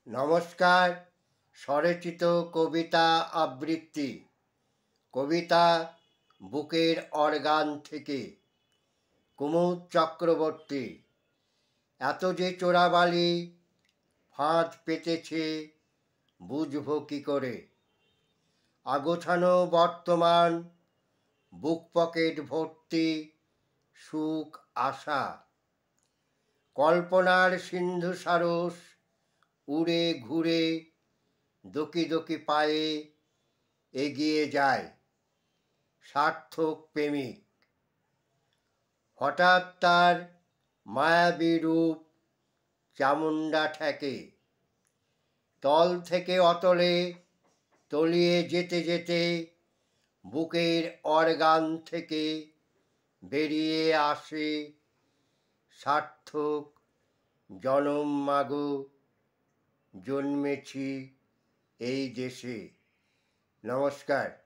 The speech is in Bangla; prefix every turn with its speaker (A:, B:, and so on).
A: নমস্কার। স্বরচিত কবিতা আবৃত্তি। কবিতা বুকের অর্গান থেকে। কুমুদ চক্রবর্তী। এত যে চোরাবালি ফাঁদ পেতেছে বুঝব কি করে। আগোছানো বর্তমান, বুক পকেট ভর্তি সুখ আশা। কল্পনার সিন্ধু সারস উড়ে ঘুরে দোকি দোকি পায়ে এগিয়ে যায় সার্থক প্রেমিক। হঠাৎ তার মায়াবী রূপ চামুণ্ডা ঠেকে। তল থেকে অতলে তলিয়ে যেতে যেতে বুকের অর্গান থেকে বেরিয়ে আসে সার্থক জনম মাগো জন্মেছি এই দেশে। নমস্কার।